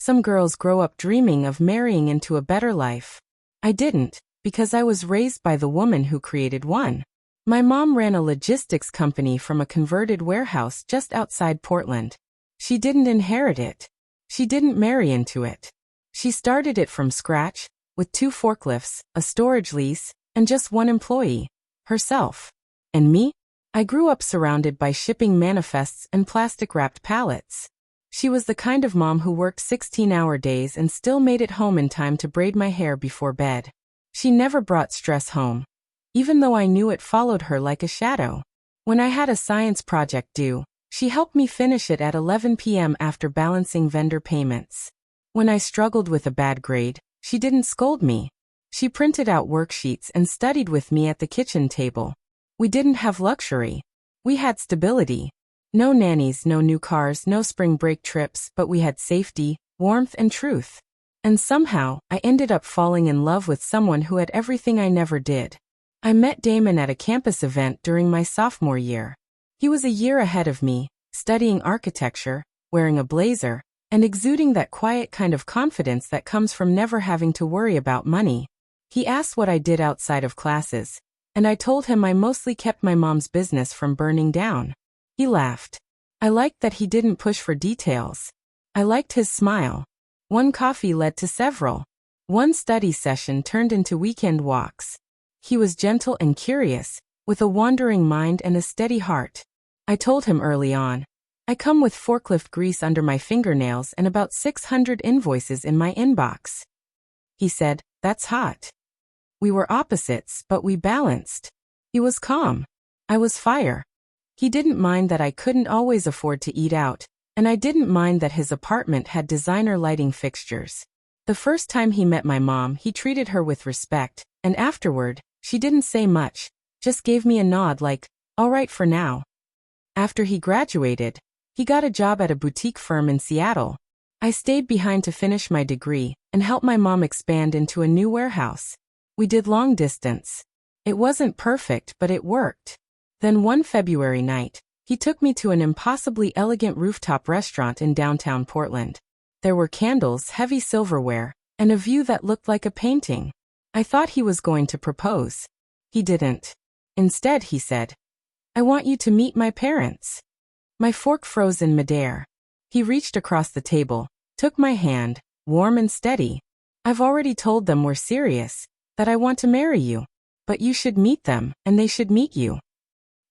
Some girls grow up dreaming of marrying into a better life. I didn't, because I was raised by the woman who created one. My mom ran a logistics company from a converted warehouse just outside Portland. She didn't inherit it. She didn't marry into it. She started it from scratch, with 2 forklifts, a storage lease, and just one employee, herself. And me? I grew up surrounded by shipping manifests and plastic-wrapped pallets. She was the kind of mom who worked 16-hour days and still made it home in time to braid my hair before bed. She never brought stress home, even though I knew it followed her like a shadow. When I had a science project due, she helped me finish it at 11 p.m. after balancing vendor payments. When I struggled with a bad grade, she didn't scold me. She printed out worksheets and studied with me at the kitchen table. We didn't have luxury. We had stability. No nannies, no new cars, no spring break trips, but we had safety, warmth, and truth. And somehow, I ended up falling in love with someone who had everything I never did. I met Damon at a campus event during my sophomore year. He was a year ahead of me, studying architecture, wearing a blazer, and exuding that quiet kind of confidence that comes from never having to worry about money. He asked what I did outside of classes, and I told him I mostly kept my mom's business from burning down. He laughed. I liked that he didn't push for details. I liked his smile. One coffee led to several. One study session turned into weekend walks. He was gentle and curious, with a wandering mind and a steady heart. I told him early on, I come with forklift grease under my fingernails and about 600 invoices in my inbox. He said, "That's hot." We were opposites, but we balanced. He was calm. I was fire. He didn't mind that I couldn't always afford to eat out, and I didn't mind that his apartment had designer lighting fixtures. The first time he met my mom, he treated her with respect, and afterward, she didn't say much, just gave me a nod like, "All right for now." After he graduated, he got a job at a boutique firm in Seattle. I stayed behind to finish my degree and help my mom expand into a new warehouse. We did long distance. It wasn't perfect, but it worked. Then one February night, he took me to an impossibly elegant rooftop restaurant in downtown Portland. There were candles, heavy silverware, and a view that looked like a painting. I thought he was going to propose. He didn't. Instead, he said, "I want you to meet my parents." My fork froze in midair. He reached across the table, took my hand, warm and steady. "I've already told them we're serious, that I want to marry you. But you should meet them, and they should meet you."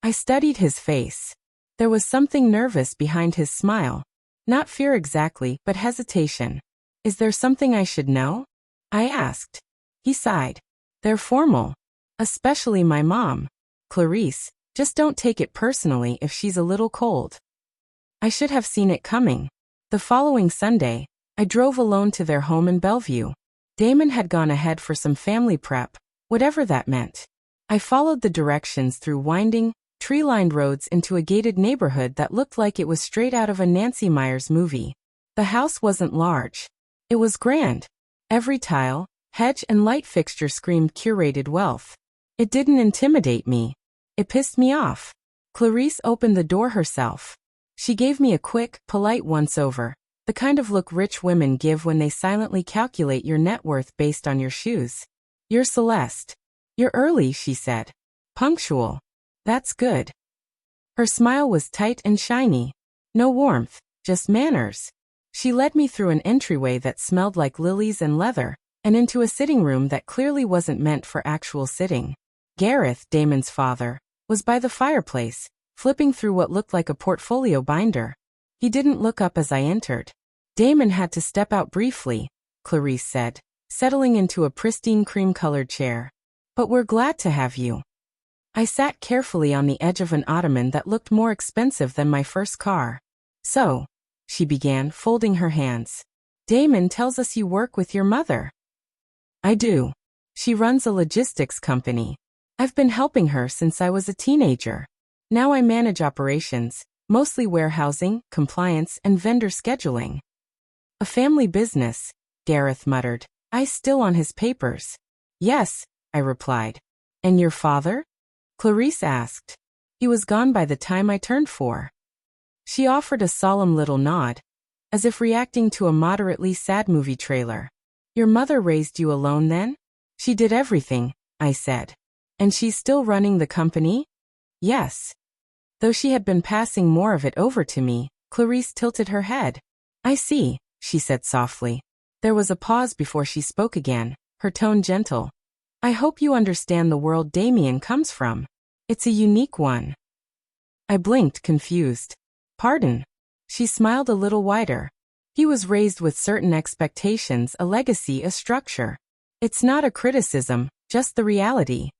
I studied his face. There was something nervous behind his smile. Not fear exactly, but hesitation. "Is there something I should know?" I asked. He sighed. "They're formal. Especially my mom. Clarice, just don't take it personally if she's a little cold." I should have seen it coming. The following Sunday, I drove alone to their home in Bellevue. Damon had gone ahead for some family prep, whatever that meant. I followed the directions through winding, tree-lined roads into a gated neighborhood that looked like it was straight out of a Nancy Meyers movie. The house wasn't large. It was grand. Every tile, hedge, and light fixture screamed curated wealth. It didn't intimidate me. It pissed me off. Clarice opened the door herself. She gave me a quick, polite once-over, the kind of look rich women give when they silently calculate your net worth based on your shoes. "You're Celeste. You're early," she said. "Punctual. That's good." Her smile was tight and shiny. No warmth, just manners. She led me through an entryway that smelled like lilies and leather, and into a sitting room that clearly wasn't meant for actual sitting. Gareth, Damon's father, was by the fireplace, flipping through what looked like a portfolio binder. He didn't look up as I entered. "Damon had to step out briefly," Clarice said, settling into a pristine cream-colored chair. "But we're glad to have you." I sat carefully on the edge of an ottoman that looked more expensive than my first car. "So," she began, folding her hands, "Damon tells us you work with your mother." "I do. She runs a logistics company. I've been helping her since I was a teenager. Now I manage operations, mostly warehousing, compliance, and vendor scheduling." "A family business," Gareth muttered, eyes still on his papers. "Yes," I replied. "And your father?" Clarice asked. "He was gone by the time I turned 4. She offered a solemn little nod. as if reacting to a moderately sad movie trailer. Your mother raised you alone then? She did everything, I said. And she's still running the company? Yes. Though she had been passing more of it over to me, Clarice tilted her head. I see, she said softly. There was a pause before she spoke again, her tone gentle. I hope you understand the world Damien comes from. It's a unique one. I blinked, confused. Pardon? She smiled a little wider. He was raised with certain expectations, a legacy, a structure. It's not a criticism, just the reality.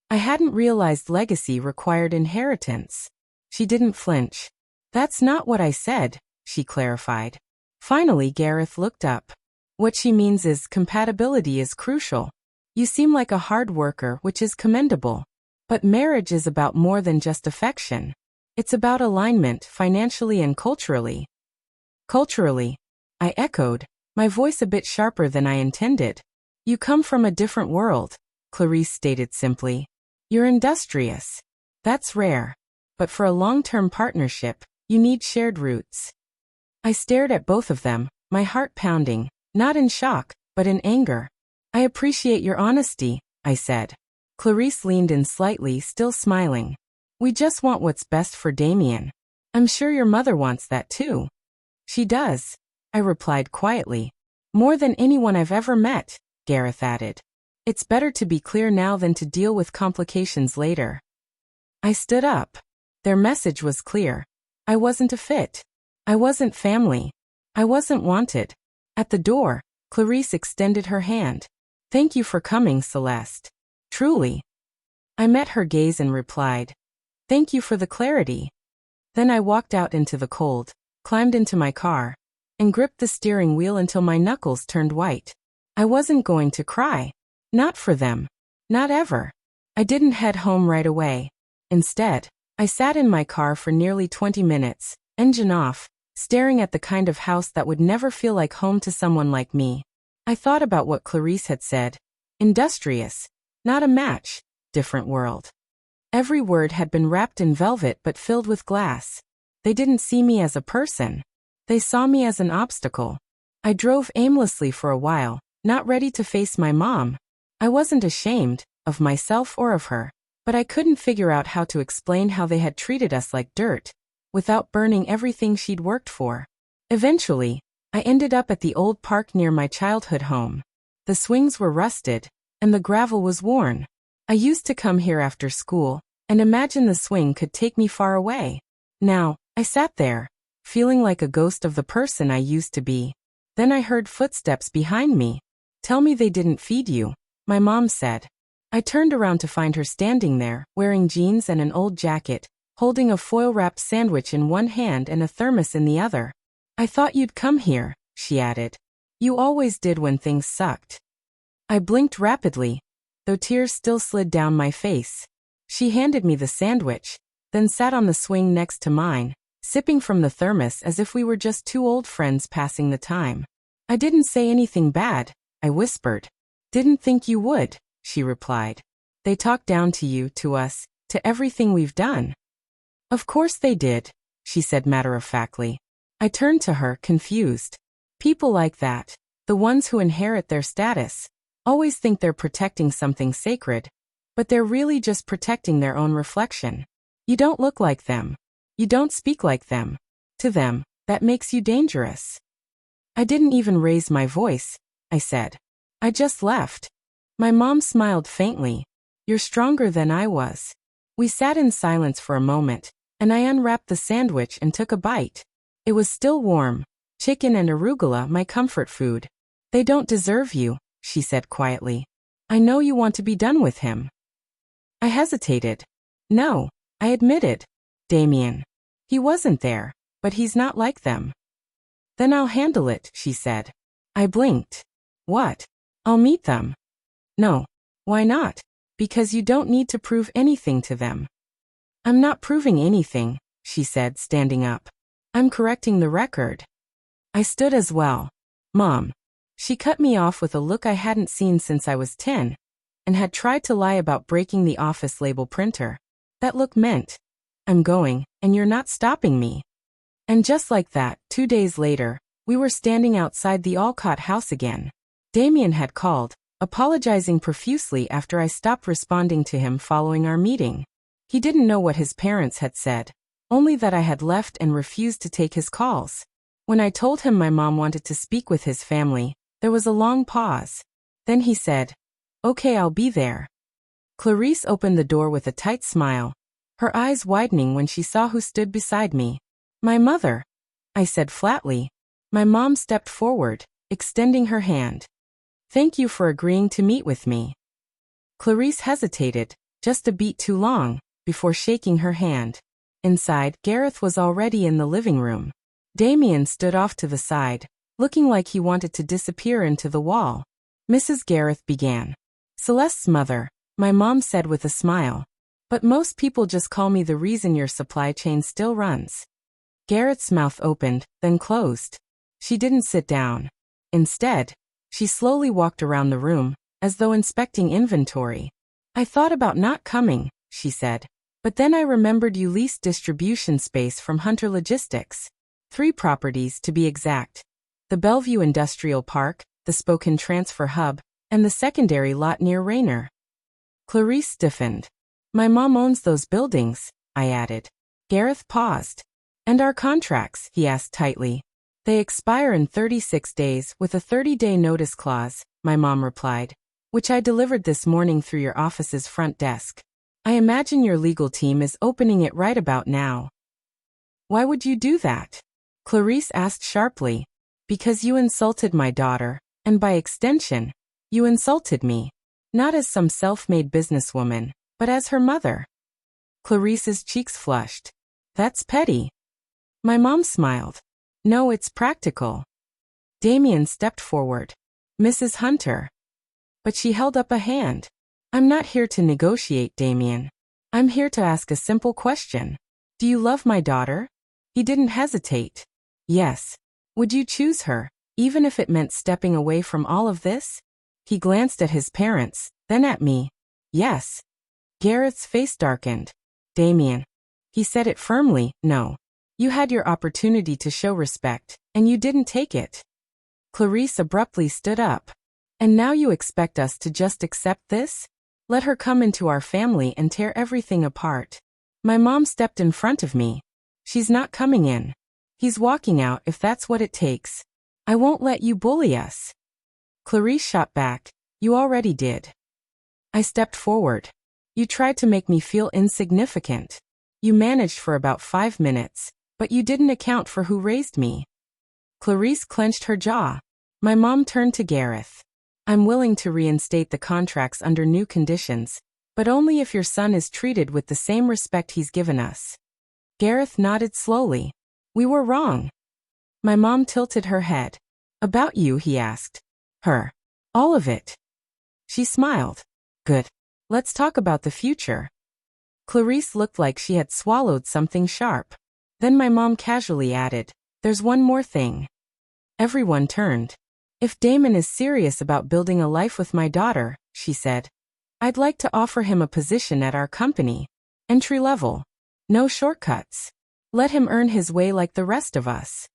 I hadn't realized legacy required inheritance. She didn't flinch. That's not what I said, she clarified. Finally, Gareth looked up. What she means is compatibility is crucial. You seem like a hard worker, which is commendable. But marriage is about more than just affection. It's about alignment, financially and culturally. Culturally, I echoed, my voice a bit sharper than I intended. You come from a different world, Clarice stated simply. You're industrious. That's rare. But for a long-term partnership, you need shared roots. I stared at both of them, my heart pounding, not in shock, but in anger. I appreciate your honesty, I said. Clarice leaned in slightly, still smiling. We just want what's best for Damien. I'm sure your mother wants that too. She does, I replied quietly. More than anyone I've ever met, Gareth added. It's better to be clear now than to deal with complications later. I stood up. Their message was clear. I wasn't a fit. I wasn't family. I wasn't wanted. At the door, Clarice extended her hand. Thank you for coming, Celeste. Truly. I met her gaze and replied. Thank you for the clarity. Then I walked out into the cold, climbed into my car, and gripped the steering wheel until my knuckles turned white. I wasn't going to cry. Not for them. Not ever. I didn't head home right away. Instead, I sat in my car for nearly 20 minutes, engine off, staring at the kind of house that would never feel like home to someone like me. I thought about what Clarice had said. Industrious. Not a match. Different world. Every word had been wrapped in velvet but filled with glass. They didn't see me as a person. They saw me as an obstacle. I drove aimlessly for a while, not ready to face my mom. I wasn't ashamed of myself or of her, but I couldn't figure out how to explain how they had treated us like dirt, without burning everything she'd worked for. Eventually, I ended up at the old park near my childhood home. The swings were rusted, and the gravel was worn. I used to come here after school, and imagine the swing could take me far away. Now, I sat there, feeling like a ghost of the person I used to be. Then I heard footsteps behind me. Tell me they didn't feed you, my mom said. I turned around to find her standing there, wearing jeans and an old jacket, holding a foil-wrapped sandwich in one hand and a thermos in the other. I thought you'd come here, she added. You always did when things sucked. I blinked rapidly, though tears still slid down my face. She handed me the sandwich, then sat on the swing next to mine, sipping from the thermos as if we were just two old friends passing the time. I didn't say anything bad, I whispered. Didn't think you would, she replied. They talked down to you, to us, to everything we've done. Of course they did, she said matter-of-factly. I turned to her, confused. People like that, the ones who inherit their status, always think they're protecting something sacred, but they're really just protecting their own reflection. You don't look like them. You don't speak like them. To them, that makes you dangerous. I didn't even raise my voice, I said. I just left. My mom smiled faintly. You're stronger than I was. We sat in silence for a moment, and I unwrapped the sandwich and took a bite. It was still warm. Chicken and arugula, my comfort food. They don't deserve you, she said quietly. I know you want to be done with him. I hesitated. No, I admitted. Damien. He wasn't there, but he's not like them. Then I'll handle it, she said. I blinked. What? I'll meet them. No. Why not? Because you don't need to prove anything to them. I'm not proving anything, she said, standing up. I'm correcting the record. I stood as well. Mom. She cut me off with a look I hadn't seen since I was 10, and had tried to lie about breaking the office label printer. That look meant, I'm going, and you're not stopping me. And just like that, 2 days later, We were standing outside the Alcott house again. Damien had called, apologizing profusely after I stopped responding to him following our meeting. He didn't know what his parents had said, only that I had left and refused to take his calls. When I told him my mom wanted to speak with his family, there was a long pause. Then he said, "Okay, I'll be there." Clarice opened the door with a tight smile, her eyes widening when she saw who stood beside me. "My mother," I said flatly. My mom stepped forward, extending her hand. "Thank you for agreeing to meet with me." Clarice hesitated, just a beat too long, before shaking her hand. Inside, Gareth was already in the living room. Damien stood off to the side, looking like he wanted to disappear into the wall. Mrs. Gareth began. "Celeste's mother," my mom said with a smile. "But most people just call me the reason your supply chain still runs." Gareth's mouth opened, then closed. She didn't sit down. Instead, she slowly walked around the room, as though inspecting inventory. "I thought about not coming," she said. "But then I remembered you leased distribution space from Hunter Logistics. 3 properties to be exact. The Bellevue Industrial Park, the Spokane Transfer Hub, and the secondary lot near Raynor." Clarice stiffened. "My mom owns those buildings," I added. Gareth paused. "And our contracts?" he asked tightly. "They expire in 36 days with a 30-day notice clause," my mom replied, "which I delivered this morning through your office's front desk. I imagine your legal team is opening it right about now." "Why would you do that?" Clarice asked sharply. "Because you insulted my daughter, and by extension, you insulted me. Not as some self-made businesswoman, but as her mother." Clarice's cheeks flushed. "That's petty." My mom smiled. "No, it's practical." Damien stepped forward. "Mrs. Hunter." But she held up a hand. "I'm not here to negotiate, Damien. I'm here to ask a simple question. Do you love my daughter?" He didn't hesitate. "Yes." "Would you choose her, even if it meant stepping away from all of this?" He glanced at his parents, then at me. "Yes." Gareth's face darkened. "Damien." He said it firmly, "No. You had your opportunity to show respect, and you didn't take it." Clarice abruptly stood up. "And now you expect us to just accept this? Let her come into our family and tear everything apart." My mom stepped in front of me. "She's not coming in. He's walking out if that's what it takes. I won't let you bully us." Clarice shot back. "You already did." I stepped forward. "You tried to make me feel insignificant. You managed for about 5 minutes, but you didn't account for who raised me." Clarice clenched her jaw. My mom turned to Gareth. "I'm willing to reinstate the contracts under new conditions, but only if your son is treated with the same respect he's given us." Gareth nodded slowly. "We were wrong." My mom tilted her head. "About you?" he asked. "Her. All of it." She smiled. "Good. Let's talk about the future." Clarice looked like she had swallowed something sharp. Then my mom casually added, "There's one more thing." Everyone turned. "If Damon is serious about building a life with my daughter," she said, "I'd like to offer him a position at our company. Entry level. No shortcuts. Let him earn his way like the rest of us."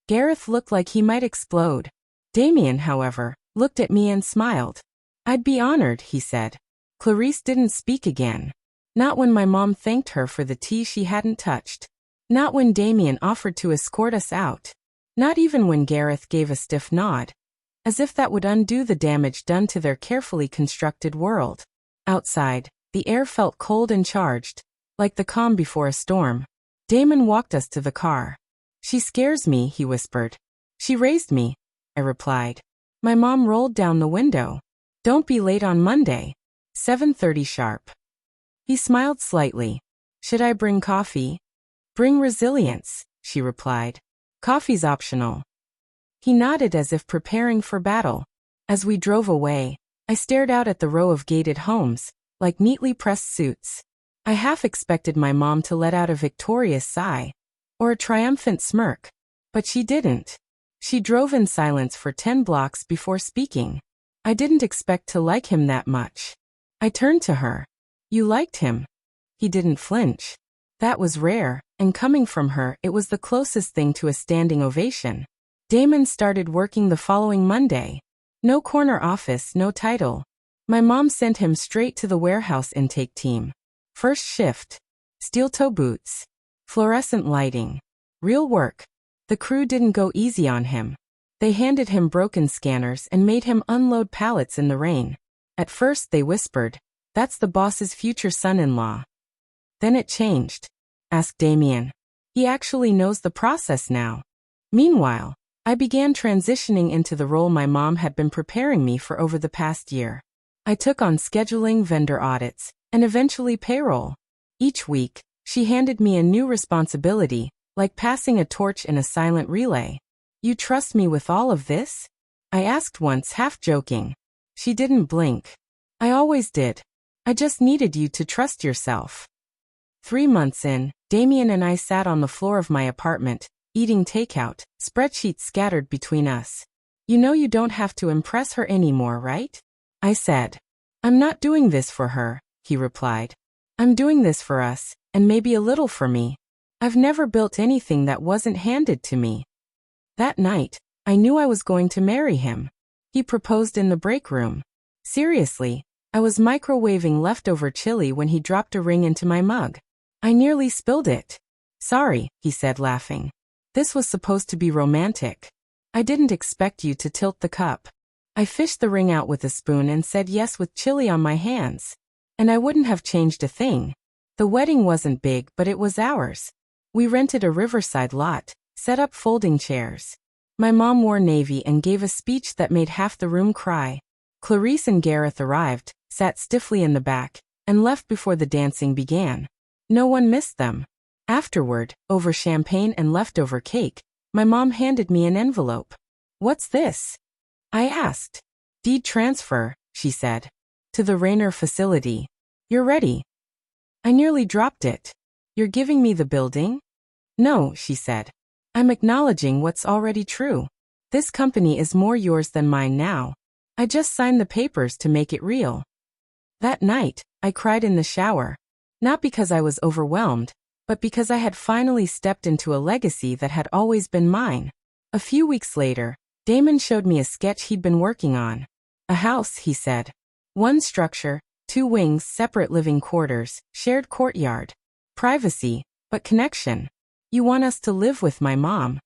Gareth looked like he might explode. Damien, however, looked at me and smiled. "I'd be honored," he said. Clarice didn't speak again. Not when my mom thanked her for the tea she hadn't touched. Not when Damien offered to escort us out. Not even when Gareth gave a stiff nod. As if that would undo the damage done to their carefully constructed world. Outside, the air felt cold and charged, like the calm before a storm. Damon walked us to the car. "She scares me," he whispered. "She raised me," I replied. My mom rolled down the window. "Don't be late on Monday. 7:30 sharp." He smiled slightly. "Should I bring coffee?" "Bring resilience," she replied. "Coffee's optional." He nodded as if preparing for battle. As we drove away, I stared out at the row of gated homes, like neatly pressed suits. I half expected my mom to let out a victorious sigh, or a triumphant smirk, but she didn't. She drove in silence for 10 blocks before speaking. I didn't expect to like him that much. I turned to her. "You liked him?" He didn't flinch. That was rare, and coming from her, it was the closest thing to a standing ovation. Damon started working the following Monday. No corner office, no title. My mom sent him straight to the warehouse intake team. First shift. Steel-toe boots. Fluorescent lighting. Real work. The crew didn't go easy on him. They handed him broken scanners and made him unload pallets in the rain. At first they whispered, "That's the boss's future son-in-law." Then it changed. Ask Damien. He actually knows the process now. Meanwhile, I began transitioning into the role my mom had been preparing me for over the past year. I took on scheduling, vendor audits, and eventually payroll. Each week, she handed me a new responsibility, like passing a torch in a silent relay. "You trust me with all of this?" I asked once, half joking. She didn't blink. "I always did. I just needed you to trust yourself." 3 months in, Damien and I sat on the floor of my apartment, eating takeout, spreadsheets scattered between us. "You know you don't have to impress her anymore, right?" I said. "I'm not doing this for her," he replied. "I'm doing this for us, and maybe a little for me. I've never built anything that wasn't handed to me." That night, I knew I was going to marry him. He proposed in the break room. Seriously, I was microwaving leftover chili when he dropped a ring into my mug. I nearly spilled it. "Sorry," he said, laughing. "This was supposed to be romantic. I didn't expect you to tilt the cup." I fished the ring out with a spoon and said yes with chili on my hands. And I wouldn't have changed a thing. The wedding wasn't big, but it was ours. We rented a riverside lot, set up folding chairs. My mom wore navy and gave a speech that made half the room cry. Clarice and Gareth arrived, sat stiffly in the back, and left before the dancing began. No one missed them. Afterward, over champagne and leftover cake, my mom handed me an envelope. "What's this?" I asked. "Deed transfer," she said. "To the Rainer facility. You're ready." I nearly dropped it. "You're giving me the building?" "No," she said. "I'm acknowledging what's already true. This company is more yours than mine now. I just signed the papers to make it real." That night, I cried in the shower. Not because I was overwhelmed, but because I had finally stepped into a legacy that had always been mine. A few weeks later, Damon showed me a sketch he'd been working on. "A house," he said. "One structure, 2 wings, separate living quarters, shared courtyard. Privacy, but connection. You want us to live with my mom."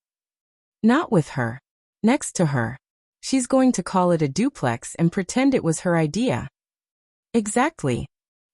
"Not with her. Next to her. She's going to call it a duplex and pretend it was her idea." Exactly.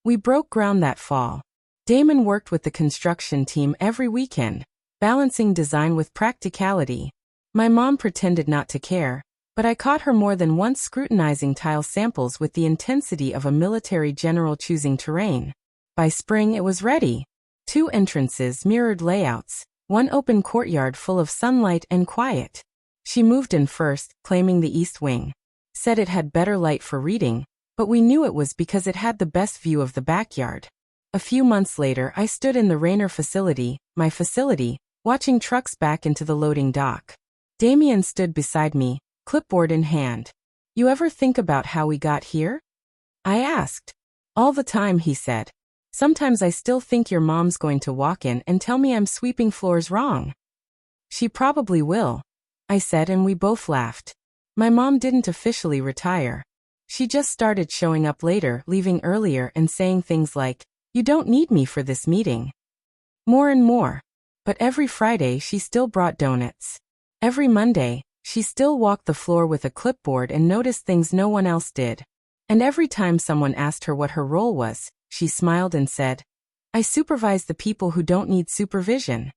We broke ground that fall. Damon worked with the construction team every weekend, balancing design with practicality. My mom pretended not to care, but I caught her more than once scrutinizing tile samples with the intensity of a military general choosing terrain. By spring it was ready. 2 entrances, mirrored layouts, 1 open courtyard full of sunlight and quiet. She moved in first, claiming the east wing. Said it had better light for reading, but we knew it was because it had the best view of the backyard. A few months later I stood in the Rainer facility, my facility, watching trucks back into the loading dock. Damien stood beside me, clipboard in hand. "You ever think about how we got here?" I asked. "All the time," he said. "Sometimes I still think your mom's going to walk in and tell me I'm sweeping floors wrong." "She probably will," I said, and we both laughed. My mom didn't officially retire. She just started showing up later, leaving earlier, and saying things like, "You don't need me for this meeting." More and more. But every Friday she still brought donuts. Every Monday, she still walked the floor with a clipboard and noticed things no one else did. And every time someone asked her what her role was, she smiled and said, "I supervise the people who don't need supervision."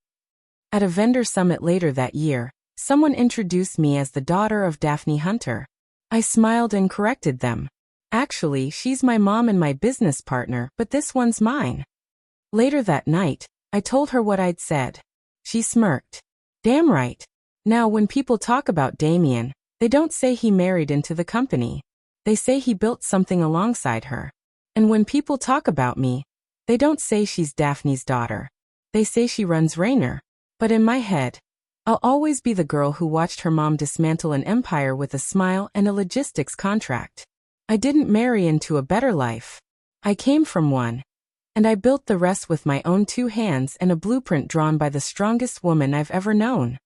At a vendor summit later that year, someone introduced me as the daughter of Daphne Hunter. I smiled and corrected them. "Actually, she's my mom and my business partner, but this one's mine." Later that night, I told her what I'd said. She smirked. "Damn right. Now when people talk about Damien, they don't say he married into the company. They say he built something alongside her. And when people talk about me, they don't say she's Daphne's daughter. They say she runs Rainer. But in my head, I'll always be the girl who watched her mom dismantle an empire with a smile and a logistics contract. I didn't marry into a better life. I came from one. And I built the rest with my own 2 hands and a blueprint drawn by the strongest woman I've ever known.